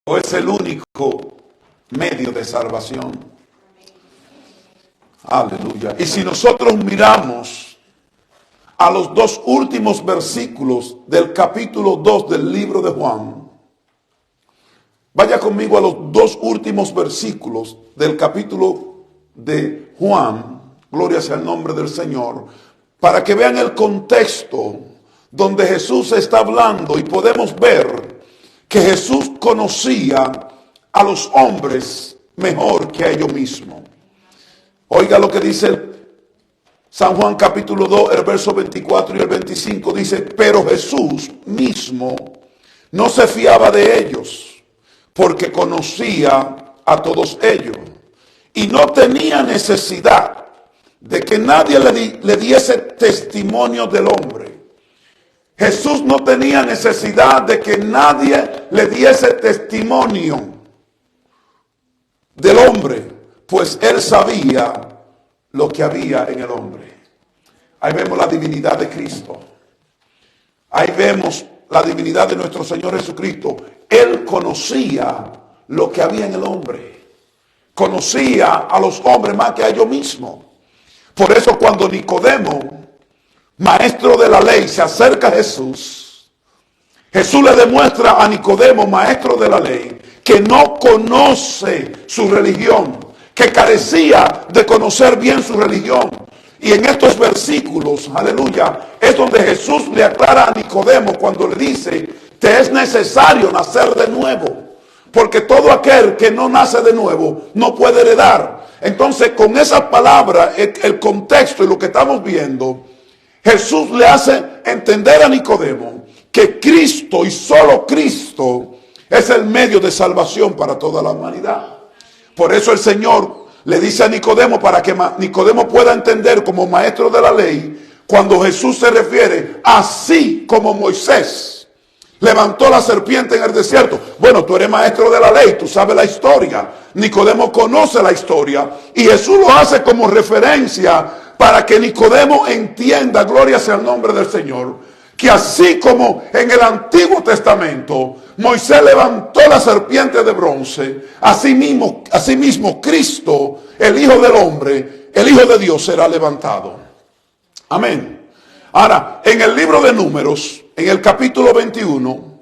Es el único medio de salvación. Aleluya. Y si nosotros miramos a los dos últimos versículos del capítulo 2 del libro de Juan, vaya conmigo a los dos últimos versículos del capítulo de Juan, gloria sea el nombre del Señor, para que vean el contexto donde Jesús está hablando, y podemos ver que Jesús conocía a los hombres mejor que a ellos mismos. Oiga lo que dice San Juan capítulo 2, el verso 24 y el 25, dice: pero Jesús mismo no se fiaba de ellos, porque conocía a todos ellos, y no tenía necesidad de que nadie le diese testimonio del hombre. Jesús no tenía necesidad de que nadie le diese testimonio del hombre, pues él sabía lo que había en el hombre. Ahí vemos la divinidad de Cristo. Ahí vemos la divinidad de nuestro Señor Jesucristo. Él conocía lo que había en el hombre. Conocía a los hombres más que a ellos mismos. Por eso cuando Nicodemo, maestro de la ley, se acerca a Jesús, Jesús le demuestra a Nicodemo, maestro de la ley, que no conoce su religión, que carecía de conocer bien su religión. Y en estos versículos, aleluya, es donde Jesús le aclara a Nicodemo cuando le dice: te es necesario nacer de nuevo, porque todo aquel que no nace de nuevo no puede heredar. Entonces, con esa palabra, el contexto y lo que estamos viendo, Jesús le hace entender a Nicodemo que Cristo y solo Cristo es el medio de salvación para toda la humanidad. Por eso el Señor le dice a Nicodemo, para que Nicodemo pueda entender como maestro de la ley, cuando Jesús se refiere: así como Moisés levantó la serpiente en el desierto. Bueno, tú eres maestro de la ley, tú sabes la historia. Nicodemo conoce la historia y Jesús lo hace como referencia para que Nicodemo entienda, gloria sea el nombre del Señor, que así como en el Antiguo Testamento Moisés levantó la serpiente de bronce, así mismo Cristo, el Hijo del Hombre, el Hijo de Dios, será levantado. Amén. Ahora, en el libro de Números, en el capítulo 21,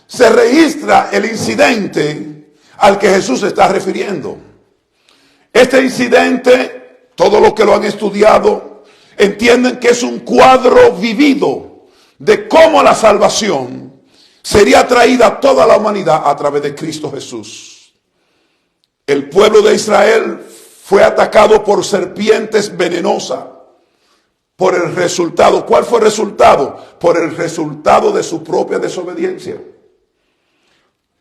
se registra el incidente al que Jesús se está refiriendo. Este incidente, todos los que lo han estudiado entienden que es un cuadro vivido de cómo la salvación sería traída a toda la humanidad a través de Cristo Jesús. El pueblo de Israel fue atacado por serpientes venenosas. Por el resultado. ¿Cuál fue el resultado? Por el resultado de su propia desobediencia.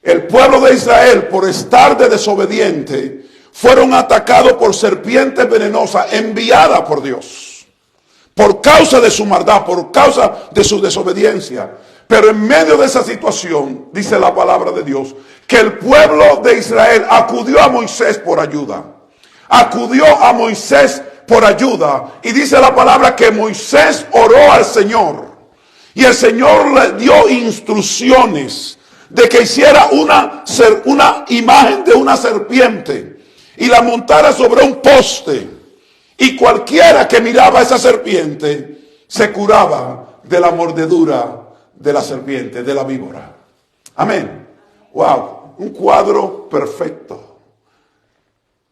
El pueblo de Israel, por estar de desobediente, fueron atacados por serpientes venenosas enviadas por Dios. Por causa de su maldad, por causa de su desobediencia. Pero en medio de esa situación, dice la palabra de Dios, que el pueblo de Israel acudió a Moisés por ayuda. Acudió a Moisés por ayuda. Y dice la palabra que Moisés oró al Señor. Y el Señor le dio instrucciones de que hiciera una imagen de una serpiente y la montara sobre un poste. Y cualquiera que miraba a esa serpiente se curaba de la mordedura de la serpiente, de la víbora. Amén. Wow, un cuadro perfecto.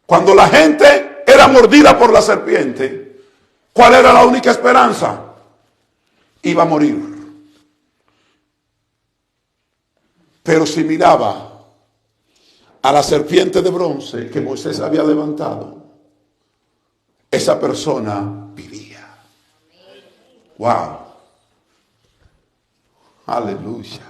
Cuando la gente era mordida por la serpiente, ¿cuál era la única esperanza? Iba a morir. Pero si miraba a la serpiente de bronce que Moisés había levantado, esa persona vivía. Wow. Aleluya.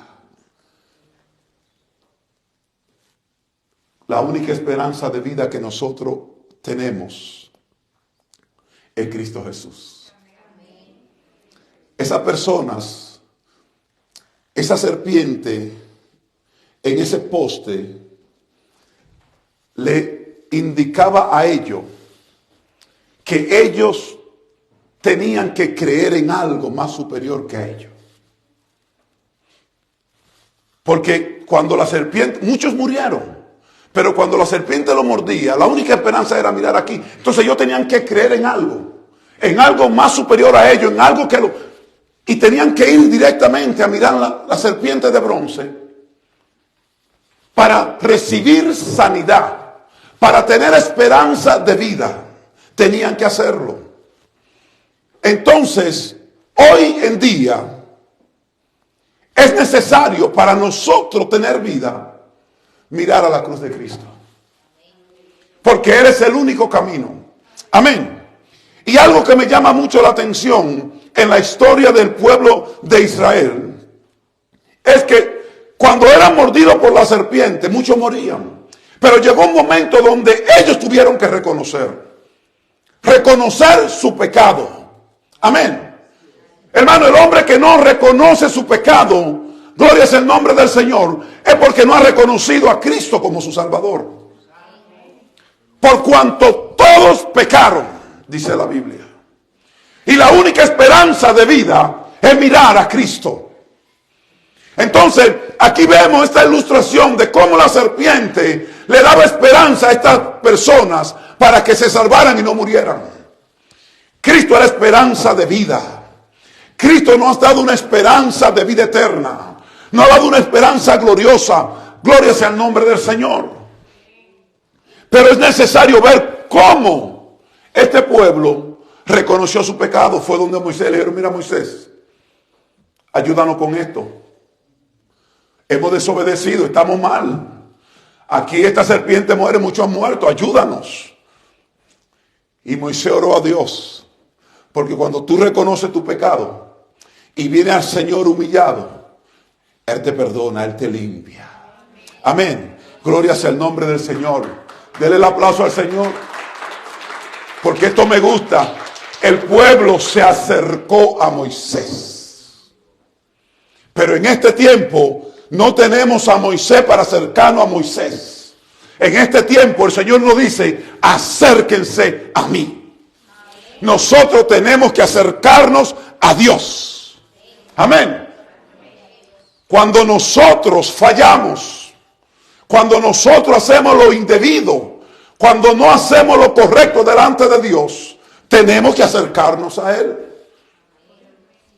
La única esperanza de vida que nosotros tenemos es Cristo Jesús. Esas personas, esa serpiente en ese poste le indicaba a ellos que ellos tenían que creer en algo más superior que a ellos. Porque cuando la serpiente, muchos murieron, pero cuando la serpiente lo mordía, la única esperanza era mirar aquí. Entonces ellos tenían que creer en algo más superior a ellos, en algo y tenían que ir directamente a mirar la serpiente de bronce para recibir sanidad, para tener esperanza de vida. Tenían que hacerlo. Entonces, hoy en día, es necesario para nosotros tener vida, mirar a la cruz de Cristo. Porque Él es el único camino. Amén. Y algo que me llama mucho la atención en la historia del pueblo de Israel, es que cuando eran mordidos por la serpiente, muchos morían. Pero llegó un momento donde ellos tuvieron que reconocer su pecado. Amén. Hermano, el hombre que no reconoce su pecado, gloria es el nombre del Señor, es porque no ha reconocido a Cristo como su Salvador. Por cuanto todos pecaron, dice la Biblia. Y la única esperanza de vida es mirar a Cristo. Entonces, aquí vemos esta ilustración de cómo la serpiente le daba esperanza a estas personas para que se salvaran y no murieran. Cristo es la esperanza de vida. Cristo nos ha dado una esperanza de vida eterna. Nos ha dado una esperanza gloriosa. Gloria sea el nombre del Señor. Pero es necesario ver cómo este pueblo reconoció su pecado. Fue donde Moisés le dijeron: mira, Moisés, ayúdanos con esto. Hemos desobedecido, estamos mal. Aquí esta serpiente muere, muchos han muerto, ayúdanos. Y Moisés oró a Dios. Porque cuando tú reconoces tu pecado y viene al Señor humillado, Él te perdona, Él te limpia. Amén. Gloria sea el nombre del Señor. Dele el aplauso al Señor. Porque esto me gusta. El pueblo se acercó a Moisés. Pero en este tiempo no tenemos a Moisés para acercarnos a Moisés. En este tiempo el Señor nos dice: acérquense a mí. Nosotros tenemos que acercarnos a Dios. Amén. Cuando nosotros fallamos, cuando nosotros hacemos lo indebido, cuando no hacemos lo correcto delante de Dios, tenemos que acercarnos a Él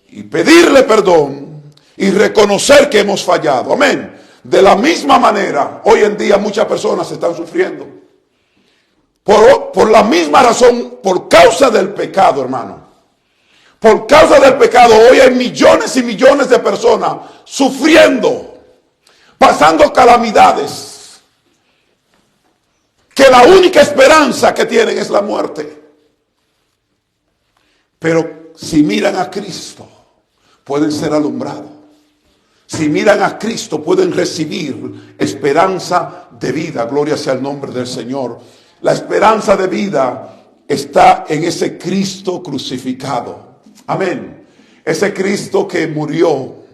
y pedirle perdón y reconocer que hemos fallado. Amén. De la misma manera, hoy en día muchas personas están sufriendo. Por la misma razón, por causa del pecado, hermano. Por causa del pecado, hoy hay millones y millones de personas sufriendo, pasando calamidades, que la única esperanza que tienen es la muerte. Pero si miran a Cristo, pueden ser alumbrados. Si miran a Cristo, pueden recibir esperanza de vida. Gloria sea el nombre del Señor. La esperanza de vida está en ese Cristo crucificado. Amén. Ese Cristo que murió,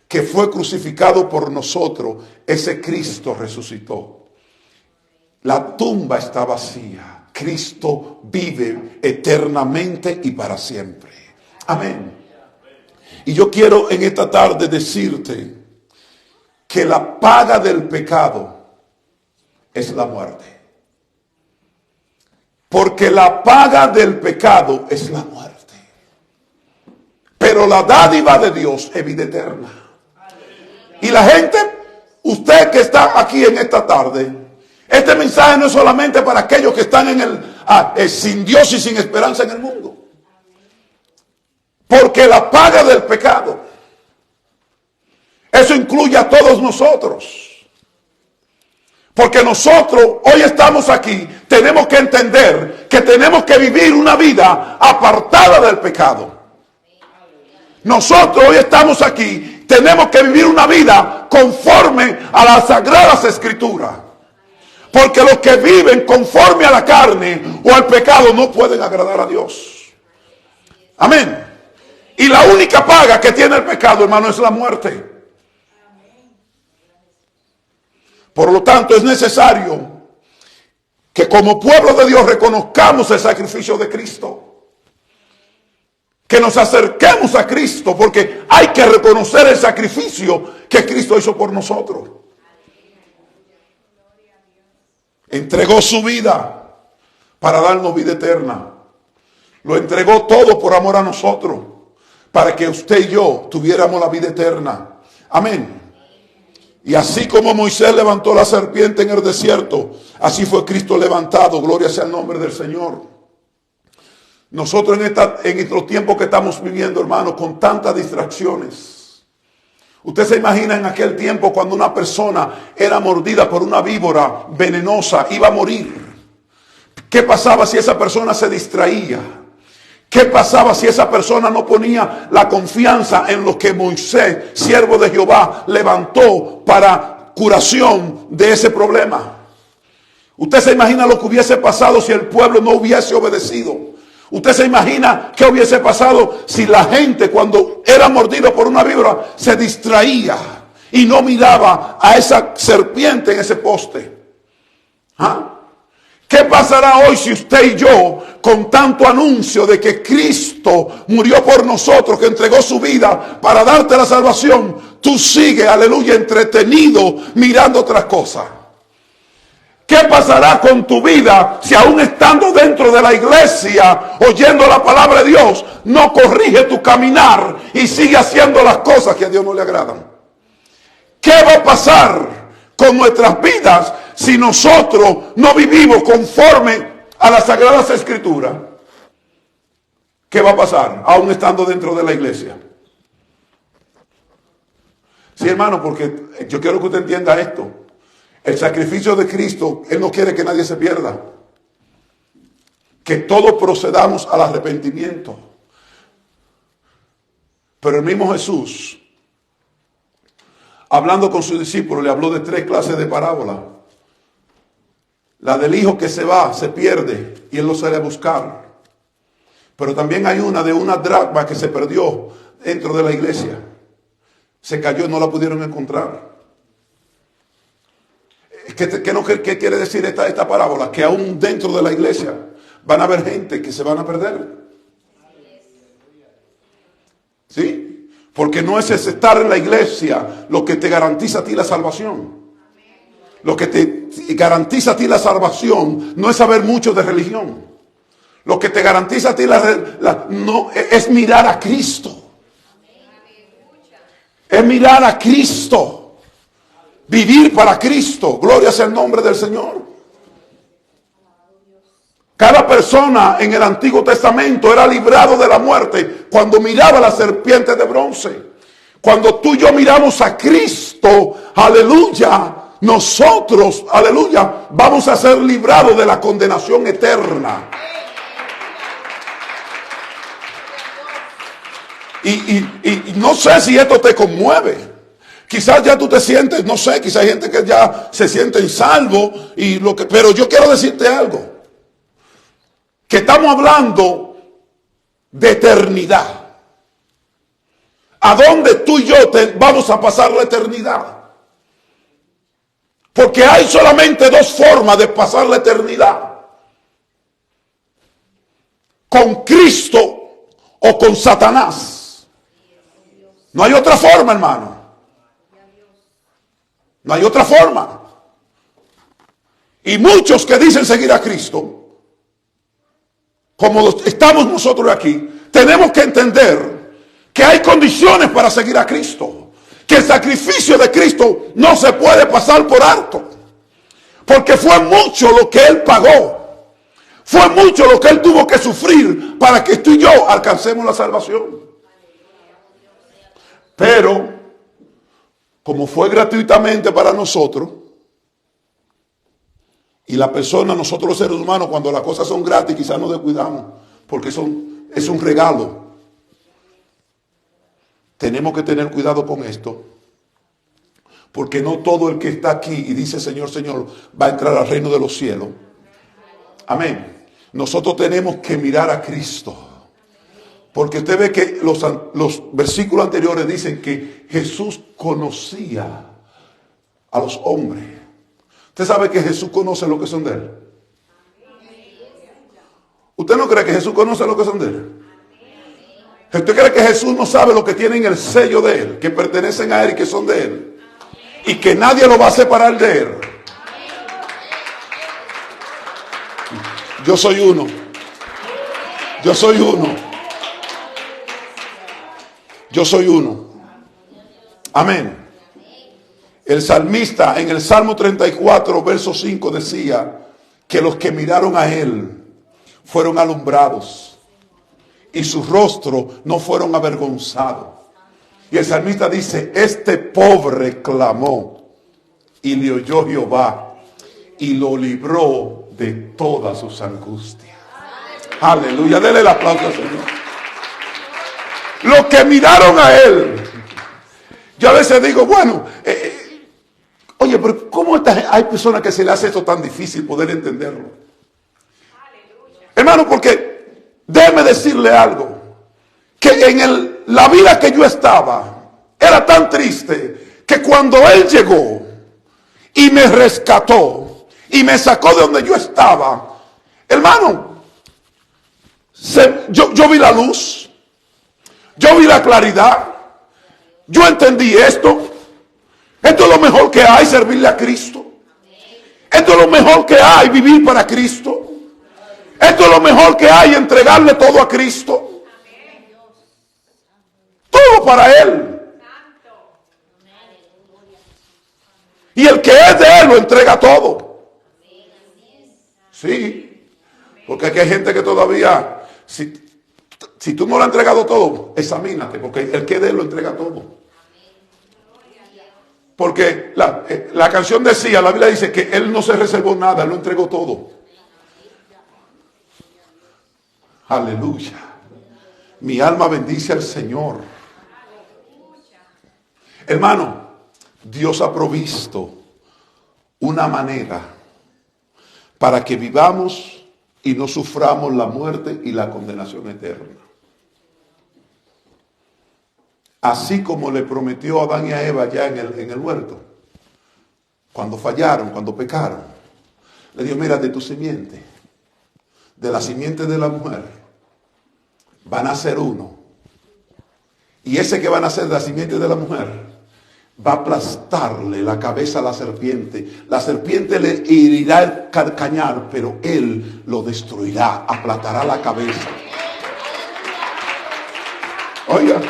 que fue crucificado por nosotros, ese Cristo resucitó. La tumba está vacía. Cristo vive eternamente y para siempre. Amén. Y yo quiero en esta tarde decirte que la paga del pecado es la muerte. Porque la paga del pecado es la muerte. Pero la dádiva de Dios es vida eterna. Y la gente, usted que está aquí en esta tarde, este mensaje no es solamente para aquellos que están sin Dios y sin esperanza en el mundo. Porque la paga del pecado, eso incluye a todos nosotros. Porque nosotros hoy estamos aquí, tenemos que entender que tenemos que vivir una vida apartada del pecado. Nosotros hoy estamos aquí, tenemos que vivir una vida conforme a las sagradas escrituras. Porque los que viven conforme a la carne o al pecado no pueden agradar a Dios. Amén. Y la única paga que tiene el pecado, hermano, es la muerte. Por lo tanto, es necesario que como pueblo de Dios reconozcamos el sacrificio de Cristo. que nos acerquemos a Cristo, porque hay que reconocer el sacrificio que Cristo hizo por nosotros. Entregó su vida para darnos vida eterna. Lo entregó todo por amor a nosotros, para que usted y yo tuviéramos la vida eterna. Amén. Y así como Moisés levantó la serpiente en el desierto, así fue Cristo levantado. Gloria sea el nombre del Señor. Nosotros en estos tiempos que estamos viviendo, hermanos, con tantas distracciones. Usted se imagina en aquel tiempo cuando una persona era mordida por una víbora venenosa, iba a morir. ¿Qué pasaba si esa persona se distraía? ¿Qué pasaba si esa persona no ponía la confianza en lo que Moisés, siervo de Jehová, levantó para curación de ese problema? Usted se imagina lo que hubiese pasado si el pueblo no hubiese obedecido. Usted se imagina qué hubiese pasado si la gente, cuando era mordido por una víbora, se distraía y no miraba a esa serpiente en ese poste. ¿Ah? ¿Qué pasará hoy si usted y yo, con tanto anuncio de que Cristo murió por nosotros, que entregó su vida para darte la salvación, tú sigues, aleluya, entretenido mirando otras cosas? ¿Qué pasará con tu vida si aún estando dentro de la iglesia, oyendo la palabra de Dios, no corrige tu caminar y sigue haciendo las cosas que a Dios no le agradan? ¿Qué va a pasar con nuestras vidas si nosotros no vivimos conforme a las Sagradas Escrituras? ¿Qué va a pasar aún estando dentro de la iglesia? Sí, hermano, porque yo quiero que usted entienda esto. El sacrificio de Cristo, Él no quiere que nadie se pierda. Que todos procedamos al arrepentimiento. Pero el mismo Jesús, hablando con sus discípulos, le habló de 3 clases de parábolas. La del hijo que se va, se pierde y él lo sale a buscar. Pero también hay una de una dracma que se perdió dentro de la iglesia. Se cayó y no la pudieron encontrar. ¿Qué quiere decir esta parábola? Que aún dentro de la iglesia van a haber gente que se van a perder. ¿Sí? Porque no es estar en la iglesia lo que te garantiza a ti la salvación. Lo que te garantiza a ti la salvación no es saber mucho de religión. Lo que te garantiza a ti no, es mirar a Cristo. Es mirar a Cristo. Vivir para Cristo. Gloria sea el nombre del Señor. Cada persona en el Antiguo Testamento era librado de la muerte cuando miraba la serpiente de bronce. Cuando tú y yo miramos a Cristo, aleluya, nosotros, aleluya, vamos a ser librados de la condenación eterna. Y no sé si esto te conmueve. Quizás ya tú te sientes, no sé, quizás hay gente que ya se sienten salvos, pero yo quiero decirte algo. Que estamos hablando de eternidad. ¿A dónde tú y yo vamos a pasar la eternidad? Porque hay solamente 2 formas de pasar la eternidad. Con Cristo o con Satanás. No hay otra forma, hermano. No hay otra forma. Y muchos que dicen seguir a Cristo, como estamos nosotros aquí, tenemos que entender que hay condiciones para seguir a Cristo. Que el sacrificio de Cristo no se puede pasar por alto. Porque fue mucho lo que Él pagó. Fue mucho lo que Él tuvo que sufrir para que tú y yo alcancemos la salvación. Pero como fue gratuitamente para nosotros, y la persona, nosotros los seres humanos, cuando las cosas son gratis, quizás nos descuidamos, porque es un regalo. Tenemos que tener cuidado con esto, porque no todo el que está aquí y dice Señor, Señor, va a entrar al reino de los cielos. Amén. Nosotros tenemos que mirar a Cristo. Porque usted ve que los versículos anteriores dicen que Jesús conocía a los hombres. Usted sabe que Jesús conoce lo que son de Él. ¿Usted no cree que Jesús conoce lo que son de Él? ¿Usted cree que Jesús no sabe lo que tienen el sello de Él, que pertenecen a Él y que son de Él? Y que nadie lo va a separar de Él. Yo soy uno. Yo soy uno. Yo soy uno. Amén. El salmista en el Salmo 34, verso 5 decía que los que miraron a Él fueron alumbrados y sus rostros no fueron avergonzados. Y el salmista dice, este pobre clamó y le oyó Jehová y lo libró de todas sus angustias. Aleluya, denle el aplauso al Señor. Los que miraron a Él. Yo a veces digo, bueno, oye, pero ¿cómo hay personas que se le hace esto tan difícil poder entenderlo? Hermano, porque déjeme decirle algo, que en la vida que yo estaba era tan triste que cuando Él llegó y me rescató y me sacó de donde yo estaba, hermano, yo vi la luz, yo vi la claridad, yo entendí esto. Esto es lo mejor que hay, servirle a Cristo. Esto es lo mejor que hay, vivir para Cristo. Esto es lo mejor que hay, entregarle todo a Cristo. Todo para Él. Y el que es de Él lo entrega todo. Sí. Porque aquí hay gente que todavía, si tú no lo has entregado todo, examínate. Porque el que es de Él lo entrega todo. Porque la canción decía, la Biblia dice que Él no se reservó nada, Él lo entregó todo. Aleluya. Mi alma bendice al Señor. Hermano, Dios ha provisto una manera para que vivamos y no suframos la muerte y la condenación eterna. Así como le prometió a Adán y a Eva ya en el huerto. Cuando fallaron, cuando pecaron. Le dijo, mira, de tu simiente, de la simiente de la mujer, van a ser uno. Y ese que van a ser de la simiente de la mujer, va a aplastarle la cabeza a la serpiente. La serpiente le herirá el calcañar, pero él lo destruirá, aplastará la cabeza. Oiga.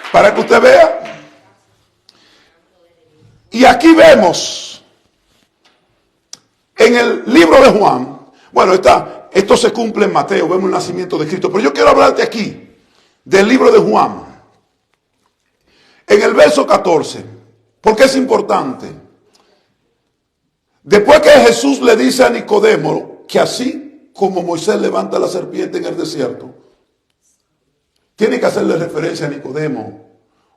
Para que usted vea. Y aquí vemos en el libro de Juan. Bueno, esto se cumple en Mateo. Vemos el nacimiento de Cristo. Pero yo quiero hablarte aquí del libro de Juan. En el verso 14. Porque es importante. Después que Jesús le dice a Nicodemo que así como Moisés levanta la serpiente en el desierto, tiene que hacerle referencia a Nicodemo,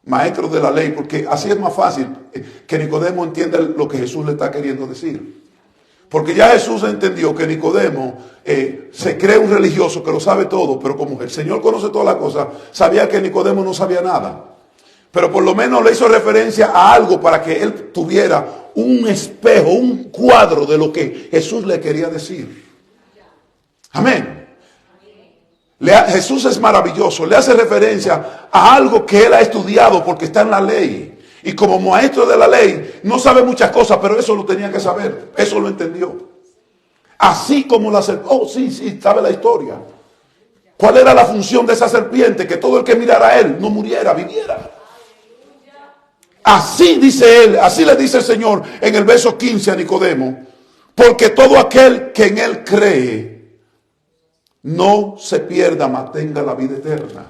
maestro de la ley, porque así es más fácil que Nicodemo entienda lo que Jesús le está queriendo decir. Porque ya Jesús entendió que Nicodemo se cree un religioso que lo sabe todo, pero como el Señor conoce todas las cosas, sabía que Nicodemo no sabía nada. Pero por lo menos le hizo referencia a algo para que él tuviera un espejo, un cuadro de lo que Jesús le quería decir. Amén. Jesús es maravilloso, le hace referencia a algo que él ha estudiado porque está en la ley. Y como maestro de la ley, no sabe muchas cosas, pero eso lo tenía que saber, eso lo entendió. Así como la serpiente, sí, sabe la historia. ¿Cuál era la función de esa serpiente? Que todo el que mirara a él no muriera, viviera. Así dice él, así le dice el Señor en el verso 15 a Nicodemo. Porque todo aquel que en él cree, no se pierda, mas tenga la vida eterna.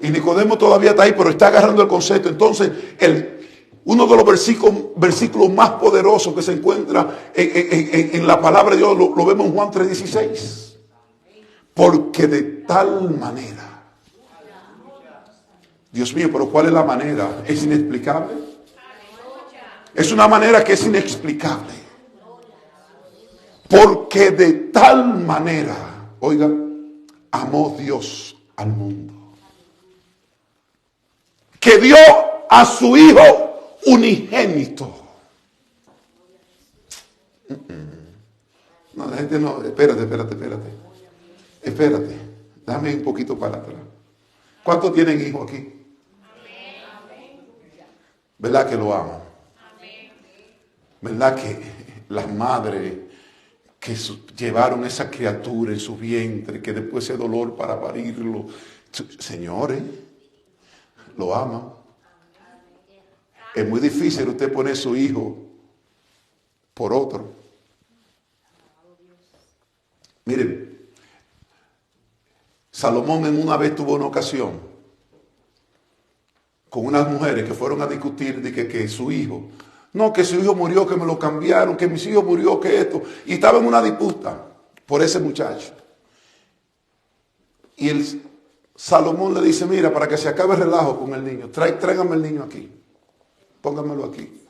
Y Nicodemo todavía está ahí, pero está agarrando el concepto. Entonces, uno de los versículos más poderosos que se encuentra en la palabra de Dios, lo vemos en Juan 3:16. Porque de tal manera. Dios mío, pero ¿cuál es la manera? ¿Es inexplicable? Es una manera que es inexplicable. Porque de tal manera, oiga, amó Dios al mundo, que dio a su Hijo unigénito. No, la gente no, espérate. Dame un poquito para atrás. ¿Cuántos tienen hijos aquí? ¿Verdad que lo aman? ¿Verdad que las madres que llevaron esa criatura en su vientre, que después ese dolor para parirlo, señores, lo aman? Es muy difícil usted poner su hijo por otro. Miren, Salomón en una vez tuvo una ocasión con unas mujeres que fueron a discutir de que su hijo, no, que su hijo murió, que me lo cambiaron, que mis hijos murió, que esto, y estaba en una disputa por ese muchacho. Y Salomón le dice, mira, para que se acabe el relajo con el niño, tráigame el niño aquí, póngamelo aquí.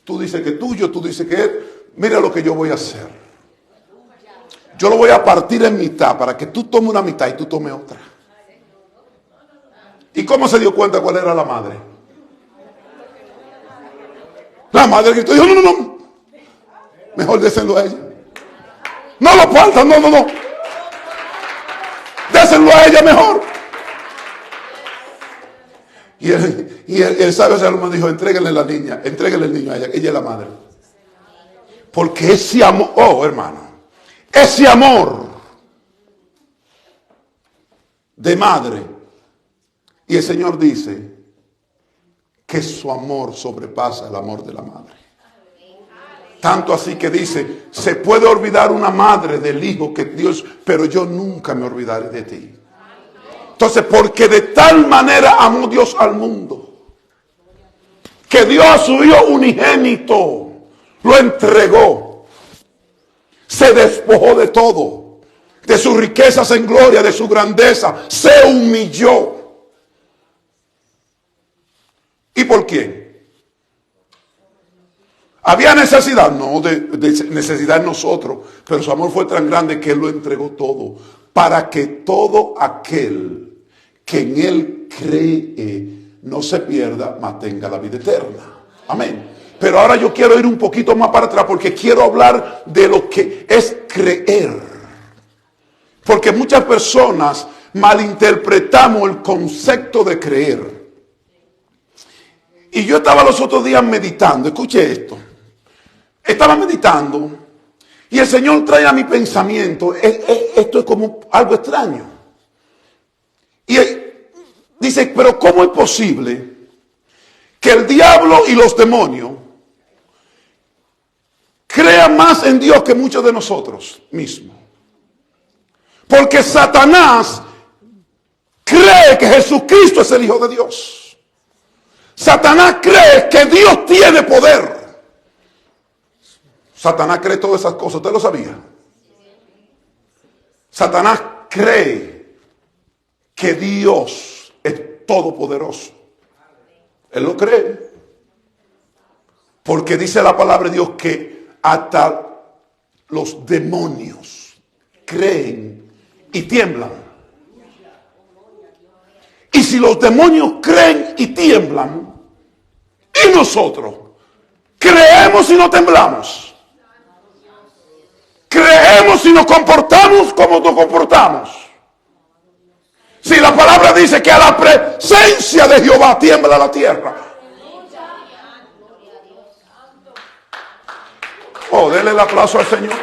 Tú dices que es tuyo, tú dices que es, mira lo que yo voy a hacer. Yo lo voy a partir en mitad para que tú tomes una mitad y tú tomes otra. ¿Y cómo se dio cuenta cuál era la madre? La madre gritó, dijo, no. Mejor déselo a ella. No lo partan, no. Déselo a ella mejor. Y el sabio Salomón dijo, entréguenle el niño a ella es la madre. Porque ese amor, hermano, ese amor de madre. Y el Señor dice que su amor sobrepasa el amor de la madre. Tanto así que dice, se puede olvidar una madre del hijo que Dios, pero yo nunca me olvidaré de ti. Entonces, porque de tal manera amó Dios al mundo, que dio a su hijo unigénito, lo entregó, se despojó de todo, de sus riquezas en gloria, de su grandeza, se humilló. ¿Y por qué? ¿Había necesidad? No, de necesidad en nosotros, pero su amor fue tan grande que Él lo entregó todo, para que todo aquel que en Él cree no se pierda, mas tenga la vida eterna. Amén. Pero ahora yo quiero ir un poquito más para atrás, porque quiero hablar de lo que es creer. Porque muchas personas malinterpretamos el concepto de creer. Y yo estaba los otros días meditando, escuche esto. Estaba meditando y el Señor trae a mi pensamiento, esto es como algo extraño. Y dice, pero ¿cómo es posible que el diablo y los demonios crean más en Dios que muchos de nosotros mismos? Porque Satanás cree que Jesucristo es el Hijo de Dios. Satanás cree que Dios tiene poder. Satanás cree todas esas cosas. ¿Usted lo sabía? Satanás cree que Dios es todopoderoso. Él lo cree. Porque dice la palabra de Dios que hasta los demonios creen y tiemblan. Y si los demonios creen y tiemblan, y nosotros creemos y no temblamos, creemos y nos comportamos como nos comportamos. Si la palabra dice que a la presencia de Jehová tiembla la tierra. Oh, denle el aplauso al Señor.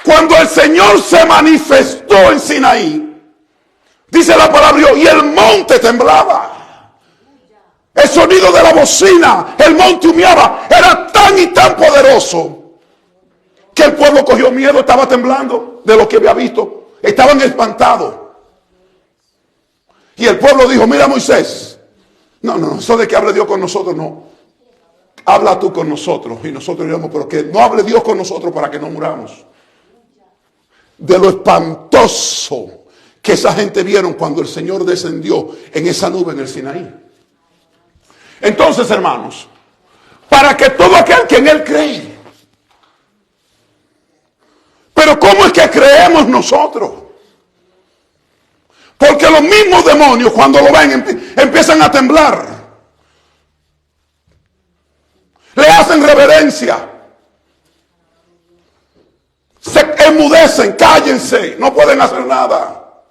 Cuando el Señor se manifestó en Sinaí, dice la palabra, y el monte temblaba. El sonido de la bocina, el monte humeaba, era tan y tan poderoso que el pueblo cogió miedo, estaba temblando de lo que había visto, estaban espantados. Y el pueblo dijo, mira Moisés, no, eso de que hable Dios con nosotros, no. Habla tú con nosotros. Y nosotros diremos, pero que no hable Dios con nosotros para que no muramos. De lo espantoso que esa gente vieron cuando el Señor descendió en esa nube en el Sinaí. Entonces, hermanos, para que todo aquel que en Él cree. Pero ¿cómo es que creemos nosotros? Porque los mismos demonios cuando lo ven empiezan a temblar. Le hacen reverencia. Se enmudecen, cállense, no pueden hacer nada.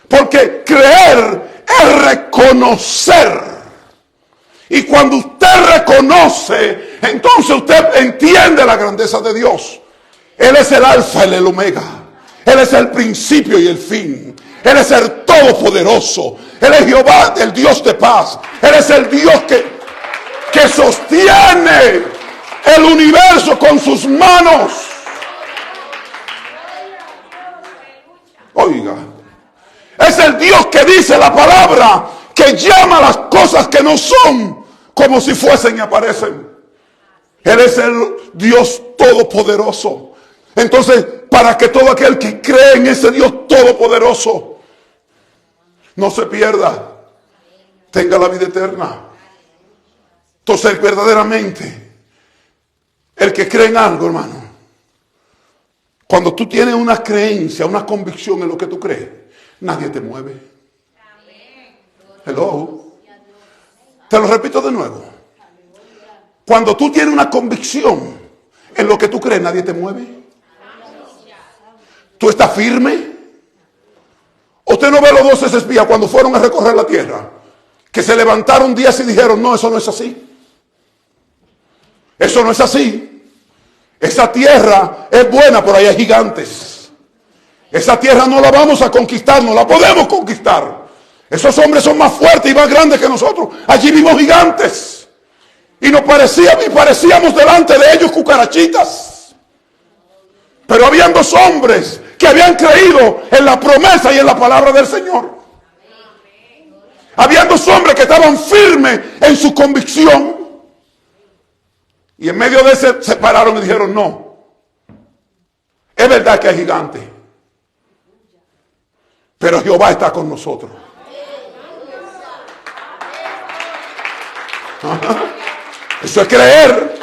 Porque creer es reconocer. Y cuando usted reconoce, entonces usted entiende la grandeza de Dios. Él es el alfa y el omega. Él es el principio y el fin. Él es el todopoderoso. Él es Jehová, el Dios de paz. Él es el Dios que sostiene el universo con sus manos. Oiga, es el Dios que dice la palabra, que llama las cosas que no son como si fuesen y aparecen. Él es el Dios todopoderoso. Entonces, para que todo aquel que cree en ese Dios todopoderoso no se pierda, tenga la vida eterna. Entonces, verdaderamente, el que cree en algo, hermano, cuando tú tienes una creencia, una convicción en lo que tú crees, nadie te mueve. Hello. Te lo repito de nuevo. Cuando tú tienes una convicción en lo que tú crees, nadie te mueve. ¿Tú estás firme? Usted no ve los 12 espías cuando fueron a recorrer la tierra, que se levantaron días y dijeron, no, eso no es así. Eso no es así. Esa tierra es buena, pero ahí hay gigantes. Esa tierra no la vamos a conquistar, no la podemos conquistar. Esos hombres son más fuertes y más grandes que nosotros. Allí vimos gigantes. Y nos parecíamos delante de ellos cucarachitas. Pero habían 2 hombres que habían creído en la promesa y en la palabra del Señor. Habían 2 hombres que estaban firmes en su convicción. Y en medio de ese se pararon y dijeron, no, es verdad que hay gigantes, pero Jehová está con nosotros. Ajá. Eso es creer.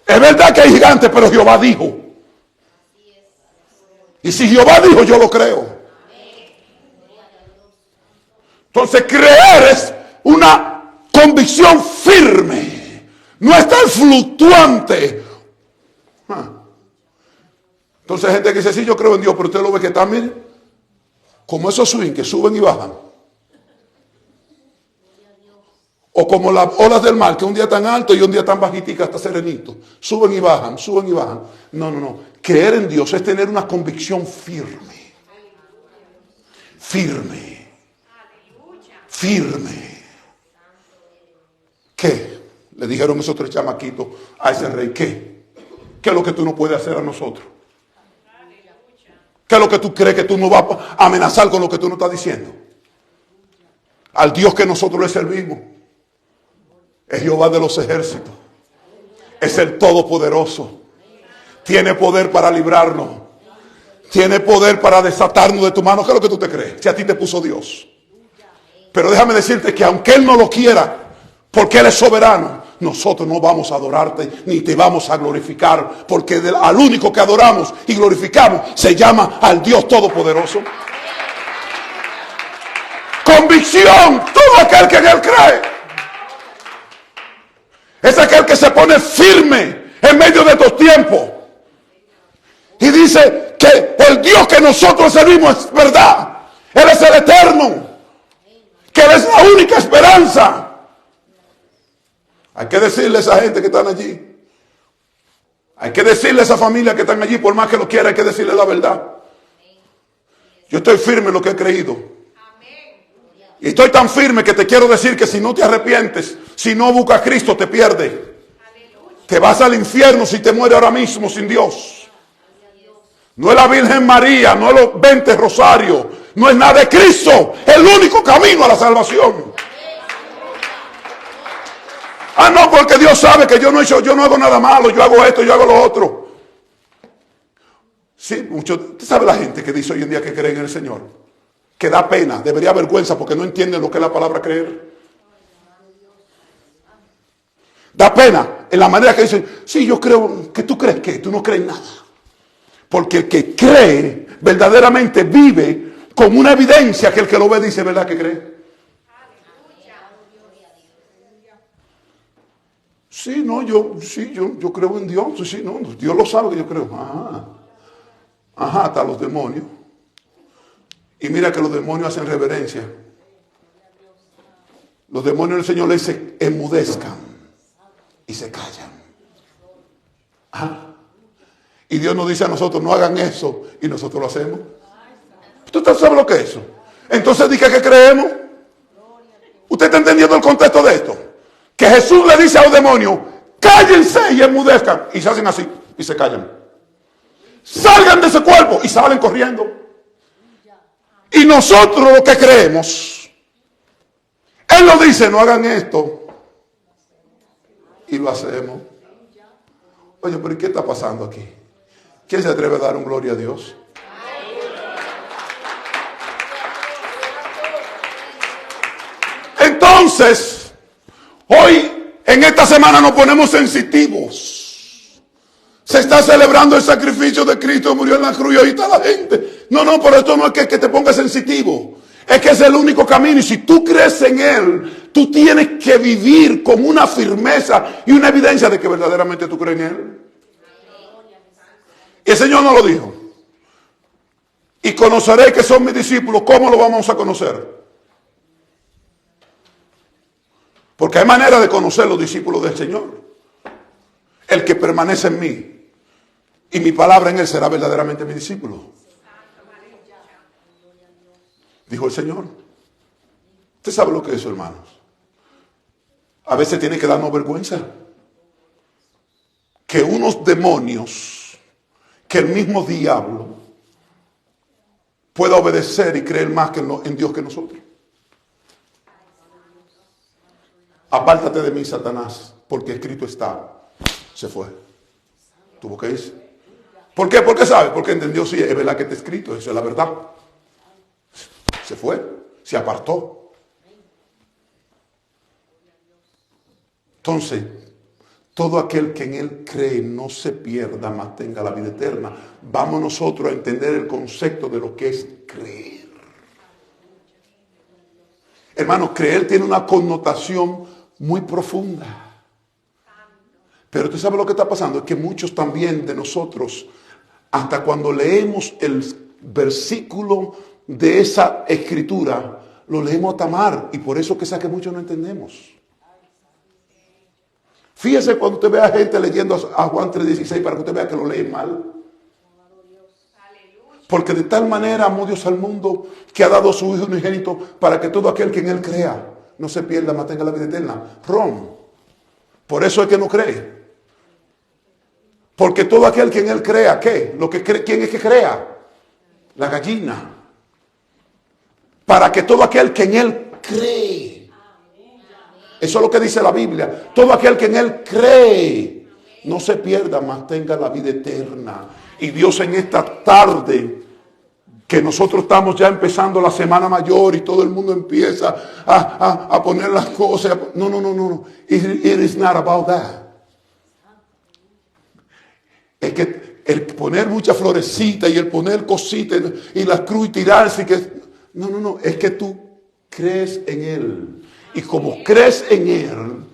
Es verdad que hay gigantes, pero Jehová dijo. Y si Jehová dijo, yo lo creo. Entonces creer es una convicción firme. No estar fluctuante. Entonces hay gente que dice, sí, yo creo en Dios, pero usted lo ve que está, mire, como esos swing que suben y bajan. O como las olas del mar, que un día tan alto y un día tan bajitica hasta serenito. Suben y bajan, suben y bajan. No, no, no. Creer en Dios es tener una convicción firme. Firme. Firme. ¿Qué? Le dijeron esos 3 chamaquitos a ese rey, ¿qué? ¿Qué es lo que tú no puedes hacer a nosotros? ¿Qué es lo que tú crees que tú no vas a amenazar con lo que tú no estás diciendo? Al Dios que nosotros le servimos es Jehová de los ejércitos. Es el Todopoderoso. Tiene poder para librarnos. Tiene poder para desatarnos de tu mano. ¿Qué es lo que tú te crees? Si a ti te puso Dios. Pero déjame decirte que aunque Él no lo quiera, porque Él es soberano, nosotros no vamos a adorarte ni te vamos a glorificar, porque al único que adoramos y glorificamos se llama al Dios Todopoderoso. Convicción, todo aquel que en Él cree es aquel que se pone firme en medio de estos tiempos y dice que el Dios que nosotros servimos es verdad. Él es el eterno, que Él es la única esperanza. Hay que decirle a esa gente que están allí, hay que decirle a esa familia que están allí, por más que lo quiera, hay que decirle la verdad. Yo estoy firme en lo que he creído. Y estoy tan firme que te quiero decir que si no te arrepientes, si no buscas a Cristo, te pierdes. Te vas al infierno si te mueres ahora mismo sin Dios. No es la Virgen María, no es los 20 rosarios, no es nada de Cristo, el único camino a la salvación. Ah, no, porque Dios sabe que yo no hago nada malo, yo hago esto, yo hago lo otro. Sí, usted sabe la gente que dice hoy en día que cree en el Señor, que da pena, debería vergüenza porque no entienden lo que es la palabra creer. Da pena en la manera que dicen, sí, yo creo, que tú crees que tú no crees nada. Porque el que cree verdaderamente vive con una evidencia que el que lo ve dice, ¿verdad que cree? Sí, no, yo creo en Dios. Sí, no, Dios lo sabe que yo creo. Ah, Ajá, hasta los demonios. Y mira que los demonios hacen reverencia. Los demonios del Señor le dicen, enmudezcan y se callan. Ajá. Y Dios nos dice a nosotros, no hagan eso, y nosotros lo hacemos. ¿Usted sabe lo que es eso? Entonces dije que creemos. ¿Usted está entendiendo el contexto de esto? Que Jesús le dice a los demonios, cállense y enmudezcan. Y se hacen así y se callan. Salgan de ese cuerpo y salen corriendo. Y nosotros lo que creemos, Él nos dice, no hagan esto. Y lo hacemos. Oye, pero ¿qué está pasando aquí? ¿Quién se atreve a dar un gloria a Dios? Entonces, hoy, en esta semana nos ponemos sensitivos. Se está celebrando el sacrificio de Cristo, murió en la cruz y ahí está la gente. No, pero esto no es que te pongas sensitivo. Es que es el único camino y si tú crees en Él, tú tienes que vivir con una firmeza y una evidencia de que verdaderamente tú crees en Él. Y el Señor nos lo dijo. Y conoceré que son mis discípulos. ¿Cómo lo vamos a conocer? Porque hay manera de conocer los discípulos del Señor. El que permanece en mí y mi palabra en Él será verdaderamente mi discípulo. Dijo el Señor. ¿Usted sabe lo que es eso, hermanos? A veces tiene que darnos vergüenza. Que unos demonios, que el mismo diablo pueda obedecer y creer más en Dios que nosotros. Apártate de mí, Satanás, porque escrito está. Se fue. Tuvo que irse. ¿Por qué? Porque sabe, porque entendió, sí, es verdad que está escrito, eso es la verdad. Se fue, se apartó. Entonces, todo aquel que en Él cree no se pierda, mas tenga la vida eterna. Vamos nosotros a entender el concepto de lo que es creer. Hermanos, creer tiene una connotación muy profunda. Pero usted sabe lo que está pasando, es que muchos también de nosotros, hasta cuando leemos el versículo de esa escritura, lo leemos a tamar, y por eso que muchos no entendemos. Fíjese cuando usted ve a gente leyendo a Juan 3:16 para que usted vea que lo lee mal. Porque de tal manera amó Dios al mundo que ha dado a su Hijo unigénito para que todo aquel que en Él crea no se pierda, mas tenga la vida eterna. Por eso es que no cree. Porque todo aquel que en Él crea, ¿qué? ¿Quién es que crea? La gallina. Para que todo aquel que en Él cree. Eso es lo que dice la Biblia. Todo aquel que en Él cree no se pierda, mas tenga la vida eterna. Y Dios en esta tarde, que nosotros estamos ya empezando la Semana Mayor y todo el mundo empieza a poner las cosas. No. It is not about that. Es que el poner mucha florecita y el poner cositas y la cruz y tirarse. No. Es que tú crees en Él. Y como crees en Él,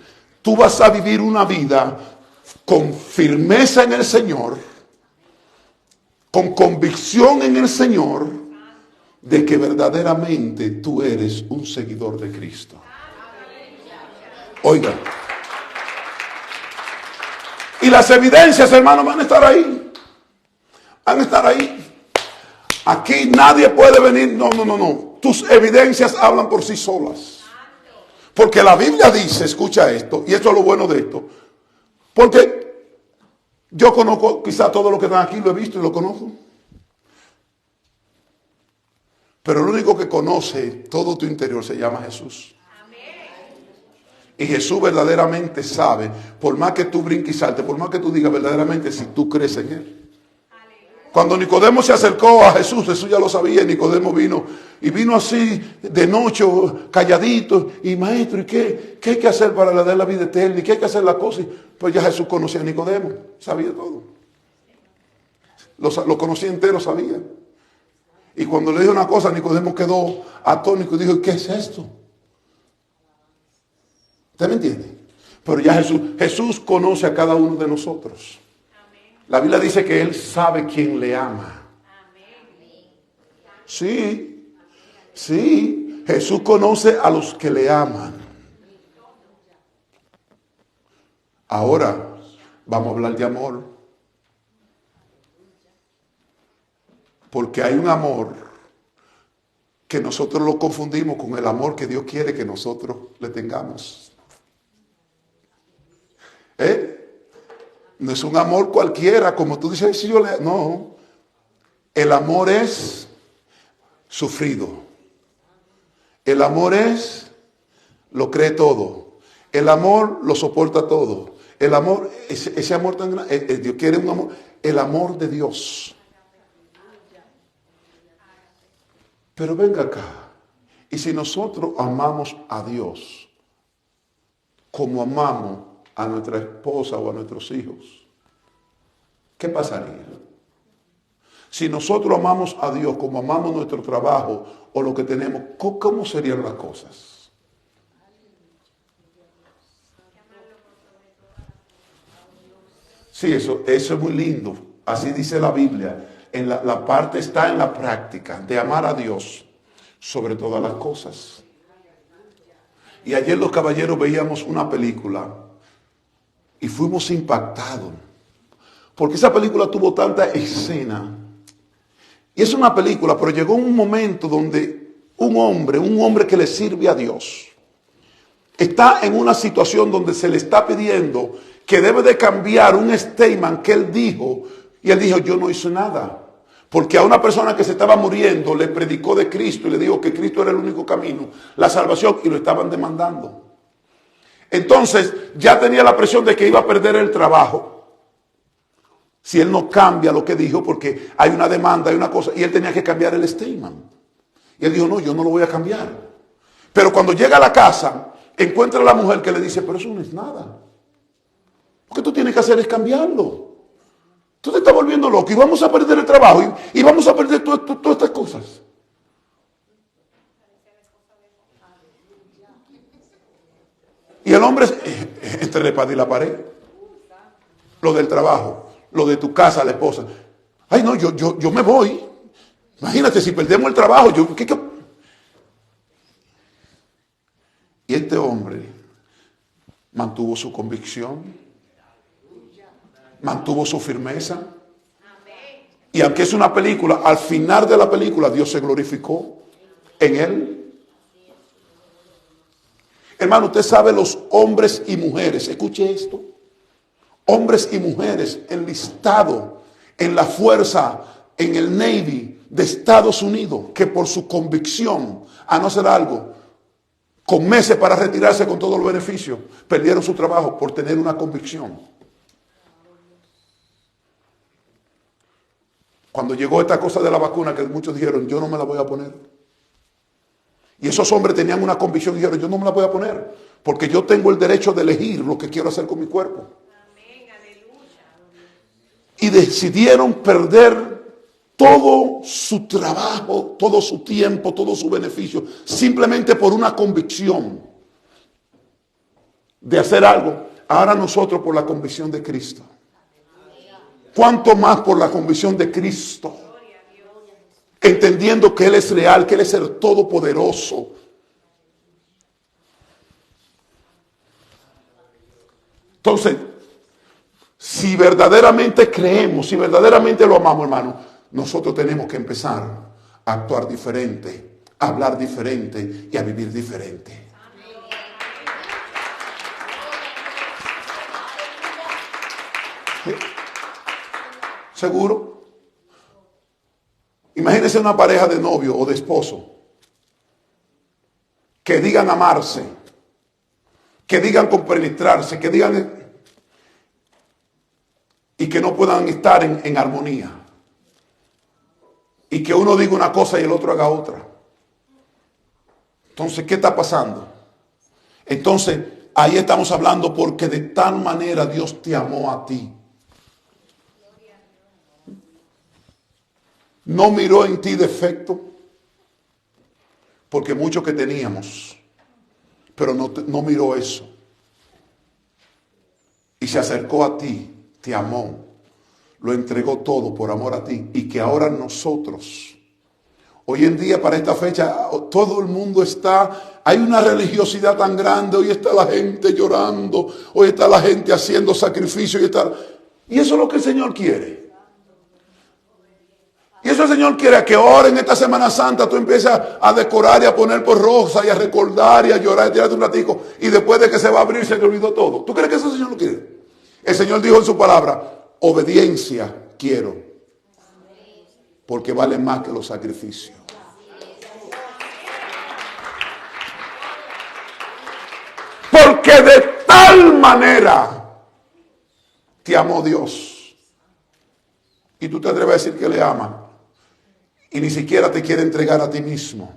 tú vas a vivir una vida con firmeza en el Señor, con convicción en el Señor, de que verdaderamente tú eres un seguidor de Cristo. Oigan. Y las evidencias, hermanos, van a estar ahí. Van a estar ahí. Aquí nadie puede venir. No. Tus evidencias hablan por sí solas. Porque la Biblia dice, escucha esto, y esto es lo bueno de esto. Porque yo conozco, quizá todo lo que están aquí lo he visto y lo conozco. Pero el único que conoce todo tu interior se llama Jesús. Y Jesús verdaderamente sabe, por más que tú brinques y saltes, por más que tú digas verdaderamente si tú crees en Él. Cuando Nicodemo se acercó a Jesús, Jesús ya lo sabía, Nicodemo vino así de noche, calladito, y maestro, ¿y qué hay que hacer para dar la vida eterna? ¿Y qué hay que hacer las cosas? Pues ya Jesús conocía a Nicodemo, sabía todo. Lo conocía entero, sabía. Y cuando le dijo una cosa, Nicodemo quedó atónito y dijo, ¿qué es esto? ¿Usted me entiende? Pero ya Jesús conoce a cada uno de nosotros. La Biblia dice que Él sabe quién le ama. Sí, sí. Jesús conoce a los que le aman. Ahora vamos a hablar de amor. Porque hay un amor que nosotros lo confundimos con el amor que Dios quiere que nosotros le tengamos. No es un amor cualquiera, como tú dices, si yo le... No, el amor es sufrido. El amor es, lo cree todo. El amor lo soporta todo. El amor, ese amor tan grande, Dios quiere un amor, el amor de Dios. Pero venga acá, y si nosotros amamos a Dios como amamos a nuestra esposa o a nuestros hijos, ¿qué pasaría? Si nosotros amamos a Dios como amamos nuestro trabajo o lo que tenemos, ¿cómo serían las cosas? Sí, eso es muy lindo. Así dice la Biblia. La parte está en la práctica de amar a Dios sobre todas las cosas. Y ayer los caballeros veíamos una película y fuimos impactados. Porque esa película tuvo tanta escena. Y es una película, pero llegó un momento donde un hombre que le sirve a Dios, está en una situación donde se le está pidiendo que debe de cambiar un statement que él dijo. Y él dijo, yo no hice nada. Porque a una persona que se estaba muriendo le predicó de Cristo y le dijo que Cristo era el único camino, la salvación, y lo estaban demandando. Entonces ya tenía la presión de que iba a perder el trabajo si él no cambia lo que dijo, porque hay una demanda, hay una cosa, y él tenía que cambiar el statement. Y él dijo, no, yo no lo voy a cambiar. Pero cuando llega a la casa, encuentra a la mujer que le dice, pero eso no es nada. Lo que tú tienes que hacer es cambiarlo. Tú te estás volviendo loco y vamos a perder el trabajo y vamos a perder todas estas cosas. Y el hombre, entre la espada y la pared, lo del trabajo, lo de tu casa, la esposa. Ay, no, yo me voy. Imagínate, si perdemos el trabajo, ¿qué? Y este hombre mantuvo su convicción, mantuvo su firmeza. Y aunque es una película, al final de la película Dios se glorificó en él. Hermano, usted sabe los hombres y mujeres, escuche esto, hombres y mujeres enlistados en la fuerza, en el Navy de Estados Unidos, que por su convicción a no hacer algo, con meses para retirarse con todos los beneficios, perdieron su trabajo por tener una convicción. Cuando llegó esta cosa de la vacuna, que muchos dijeron, yo no me la voy a poner. Y esos hombres tenían una convicción y dijeron, yo no me la voy a poner, porque yo tengo el derecho de elegir lo que quiero hacer con mi cuerpo. Y decidieron perder todo su trabajo, todo su tiempo, todo su beneficio, simplemente por una convicción de hacer algo. Ahora nosotros por la convicción de Cristo. ¿Cuánto más por la convicción de Cristo? Entendiendo que Él es real, que Él es el todopoderoso. Entonces, si verdaderamente creemos, si verdaderamente lo amamos, hermano, nosotros tenemos que empezar a actuar diferente, a hablar diferente y a vivir diferente. ¿Sí? ¿Seguro? Imagínense una pareja de novio o de esposo que digan amarse, que digan compenetrarse, que digan y que no puedan estar en armonía. Y que uno diga una cosa y el otro haga otra. Entonces, ¿qué está pasando? Entonces, ahí estamos hablando porque de tal manera Dios te amó a ti. No miró en ti defecto, porque mucho que teníamos, pero no miró eso. Y se acercó a ti, te amó, lo entregó todo por amor a ti. Y que ahora nosotros Hoy en día, para esta fecha, todo el mundo hay una religiosidad tan grande. Hoy está la gente llorando, hoy está la gente haciendo sacrificio, y eso es lo que el Señor quiere. Y eso el Señor quiere, que ahora en esta Semana Santa tú empieces a decorar y a poner por rosa y a recordar y a llorar y tirarte un ratico, y después de que se va a abrir se te olvidó todo. ¿Tú crees que eso el Señor lo quiere? El Señor dijo en su palabra: obediencia quiero, porque vale más que los sacrificios. Porque de tal manera te amó Dios. Y tú te atreves a decir que le ama, y ni siquiera te quiere entregar a ti mismo.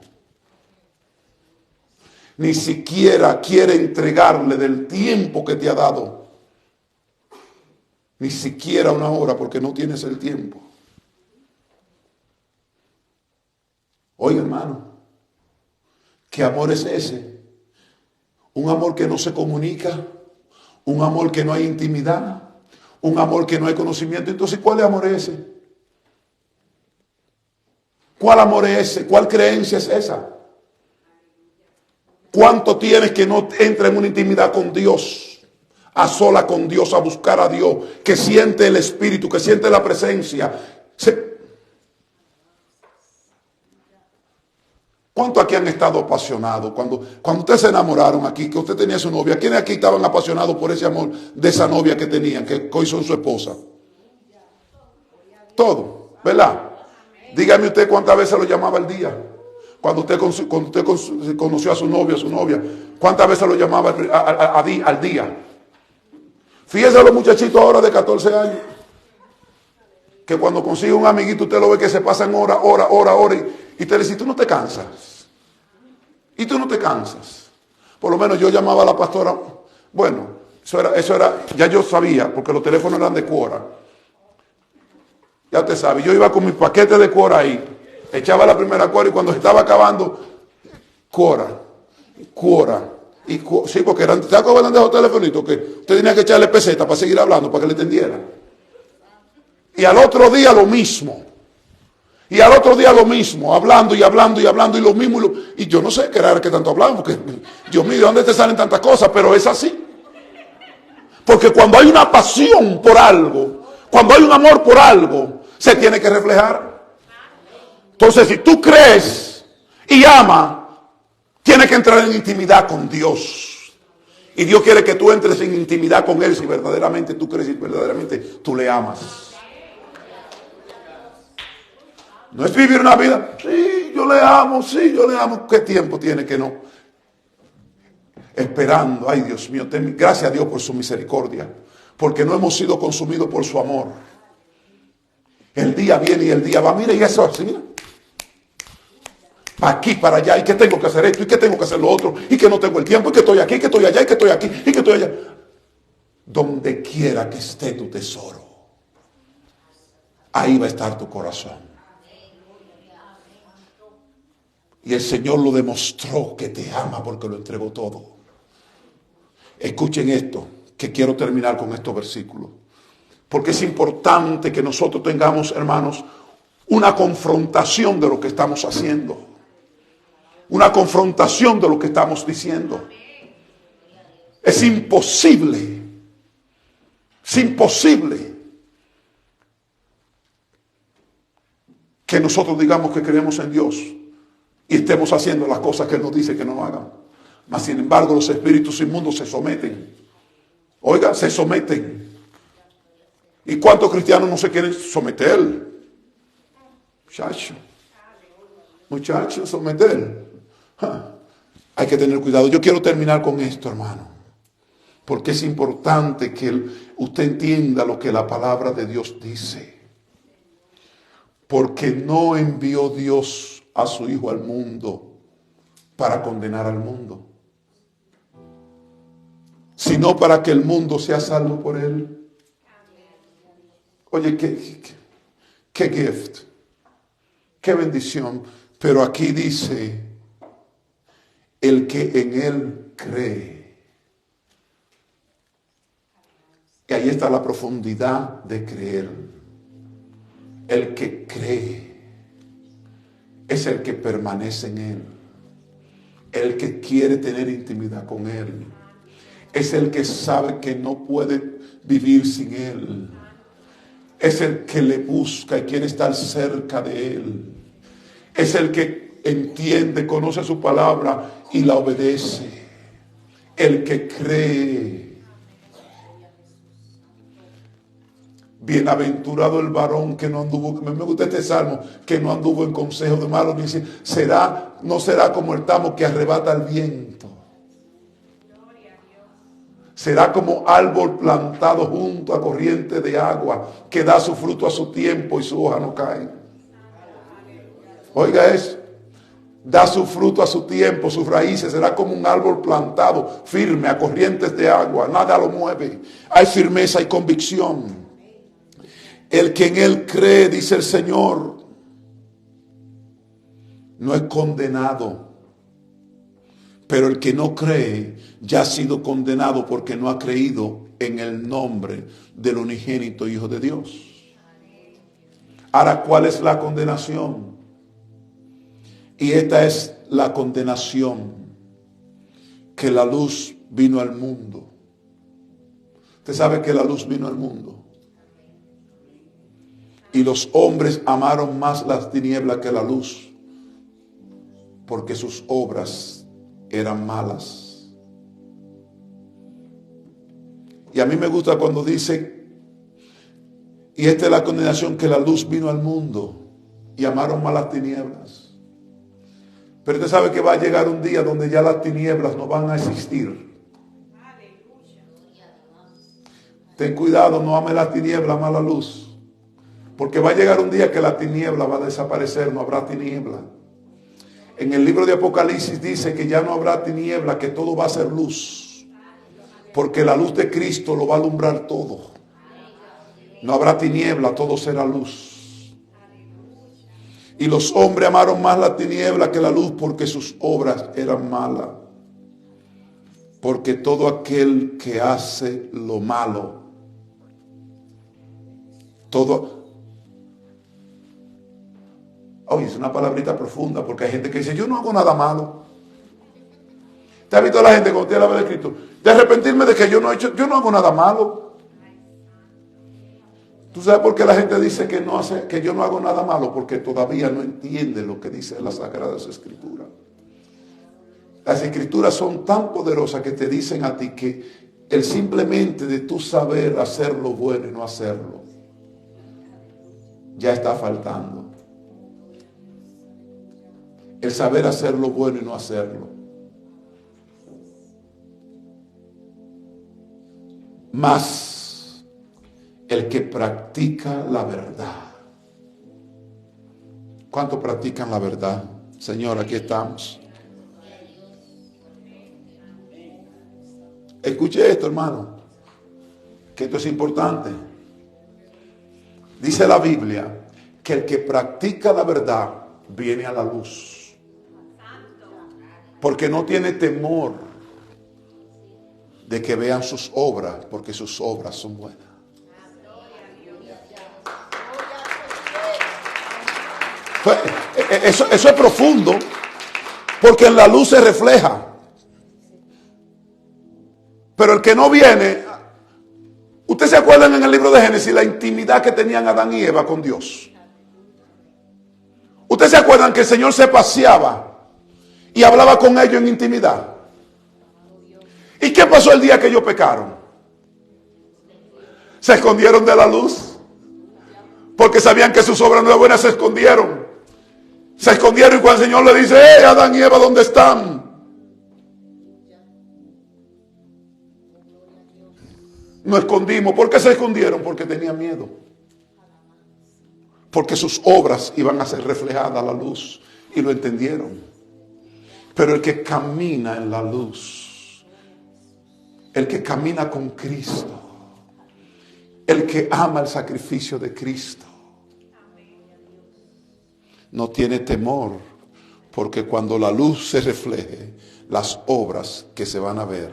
Ni siquiera quiere entregarle del tiempo que te ha dado. Ni siquiera una hora, porque no tienes el tiempo. Oiga, hermano, ¿qué amor es ese? Un amor que no se comunica, un amor que no hay intimidad, un amor que no hay conocimiento. Entonces, ¿cuál amor es ese? ¿Cuál amor es ese? ¿Cuál creencia es esa? ¿Cuánto tienes que no entra en una intimidad con Dios? A sola con Dios, a buscar a Dios, que siente el Espíritu, que siente la presencia. ¿Cuánto aquí han estado apasionados? Cuando ustedes se enamoraron aquí, que usted tenía su novia, ¿quiénes aquí estaban apasionados por ese amor de esa novia que tenían, que hoy son su esposa? Todo, ¿verdad? Dígame usted cuántas veces lo llamaba al día. Cuando usted conoció a su novia, ¿cuántas veces lo llamaba al día? Fíjese los muchachitos ahora de 14 años, que cuando consigue un amiguito usted lo ve que se pasan hora, y te dice: ¿tú no te cansas? ¿Y tú no te cansas? Por lo menos yo llamaba a la pastora. Bueno, eso era, ya yo sabía, porque los teléfonos eran de Quora. Ya te sabes, yo iba con mi paquete de Quora ahí, echaba la primera Quora, y cuando estaba acabando, Quora. Sí, porque eran, ¿te acuerdan de esos telefonitos que usted tenía que echarle peseta para seguir hablando, para que le entendiera? Y al otro día lo mismo. Y al otro día lo mismo, hablando y lo mismo. Y yo no sé qué era que tanto hablamos, porque Dios mío, ¿de dónde te salen tantas cosas? Pero es así. Porque cuando hay una pasión por algo, cuando hay un amor por algo, se tiene que reflejar. Entonces, si tú crees y amas, tienes que entrar en intimidad con Dios. Y Dios quiere que tú entres en intimidad con Él si verdaderamente tú crees y verdaderamente tú le amas. No es vivir una vida, sí, yo le amo. ¿Qué tiempo tiene que no? Esperando, ay Dios mío, gracias a Dios por su misericordia, porque no hemos sido consumidos por su amor. El día viene y el día va, mira, y eso así, mira. Para aquí, para allá, y que tengo que hacer esto, y que tengo que hacer lo otro, y que no tengo el tiempo, y que estoy aquí, y que estoy allá, y que estoy aquí, y que estoy allá. Donde quiera que esté tu tesoro, ahí va a estar tu corazón. Y el Señor lo demostró que te ama porque lo entregó todo. Escuchen esto, que quiero terminar con estos versículos. Porque es importante que nosotros tengamos, hermanos, una confrontación de lo que estamos haciendo. Una confrontación de lo que estamos diciendo. Es imposible que nosotros digamos que creemos en Dios y estemos haciendo las cosas que Él nos dice que no hagan. Mas sin embargo los espíritus inmundos se someten. Oiga, se someten. ¿Y cuántos cristianos no se quieren someter? Muchachos, someter. Hay que tener cuidado. Yo quiero terminar con esto, hermano, porque es importante que usted entienda lo que la palabra de Dios dice. Porque no envió Dios a su Hijo al mundo para condenar al mundo, sino para que el mundo sea salvo por Él. Oye, qué gift, qué bendición. Pero aquí dice, el que en Él cree. Y ahí está la profundidad de creer. El que cree. es el que permanece en Él, el que quiere tener intimidad con Él, es el que sabe que no puede vivir sin Él, es el que le busca y quiere estar cerca de Él, es el que entiende, conoce su palabra y la obedece, el que cree. Bienaventurado el varón que no anduvo, me gusta este salmo, que no anduvo en consejo de malos, dice, no será como el tamo que arrebata el viento. Será como árbol plantado junto a corriente de agua, que da su fruto a su tiempo y su hoja no cae. Oiga eso, da su fruto a su tiempo, sus raíces, será como un árbol plantado, firme a corrientes de agua, nada lo mueve. Hay firmeza y convicción. El que en Él cree, dice el Señor, no es condenado. Pero el que no cree ya ha sido condenado porque no ha creído en el nombre del unigénito Hijo de Dios. Ahora, ¿cuál es la condenación? Y esta es la condenación, que la luz vino al mundo. Usted sabe que la luz vino al mundo. Y los hombres amaron más las tinieblas que la luz, porque sus obras eran malas. Y a mí me gusta cuando dice, y esta es la condenación, que la luz vino al mundo y amaron más las tinieblas. Pero usted sabe que va a llegar un día donde ya las tinieblas no van a existir. Ten cuidado, no ame las tinieblas, ama la luz. Porque va a llegar un día que la tiniebla va a desaparecer, no habrá tiniebla. En el libro de Apocalipsis dice que ya no habrá tiniebla, que todo va a ser luz. Porque la luz de Cristo lo va a alumbrar todo. No habrá tiniebla, todo será luz. Y los hombres amaron más la tiniebla que la luz, porque sus obras eran malas. Porque todo aquel que hace lo malo, oye, es una palabrita profunda, porque hay gente que dice, yo no hago nada malo. ¿Te ha visto a la gente cuando tiene la verdad de Cristo? De arrepentirme de que yo no hago nada malo. ¿Tú sabes por qué la gente dice que yo no hago nada malo? Porque todavía no entiende lo que dice las Sagradas Escrituras. Las Escrituras son tan poderosas que te dicen a ti que el simplemente de tú saber hacer lo bueno y no hacerlo, ya está faltando. El saber hacer lo bueno y no hacerlo. Mas el que practica la verdad. ¿Cuántos practican la verdad? Señor, aquí estamos. Escuche esto, hermano, que esto es importante. Dice la Biblia que el que practica la verdad viene a la luz. Porque no tiene temor de que vean sus obras, porque sus obras son buenas. Eso es profundo, porque en la luz se refleja. Pero el que no viene, ¿ustedes se acuerdan en el libro de Génesis la intimidad que tenían Adán y Eva con Dios? ¿Ustedes se acuerdan que el Señor se paseaba y hablaba con ellos en intimidad? ¿Y qué pasó el día que ellos pecaron? Se escondieron de la luz, porque sabían que sus obras no eran buenas. Se escondieron y cuando el Señor le dice, Adán y Eva, ¿dónde están? Nos escondimos. ¿Por qué se escondieron? Porque tenían miedo, porque sus obras iban a ser reflejadas a la luz, y lo entendieron. Pero el que camina en la luz, el que camina con Cristo, el que ama el sacrificio de Cristo, no tiene temor, porque cuando la luz se refleje, las obras que se van a ver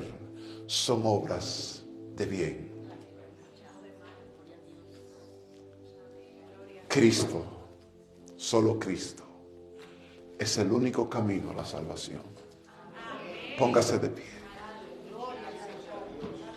son obras de bien. Cristo, solo Cristo. es el único camino a la salvación. Póngase de pie.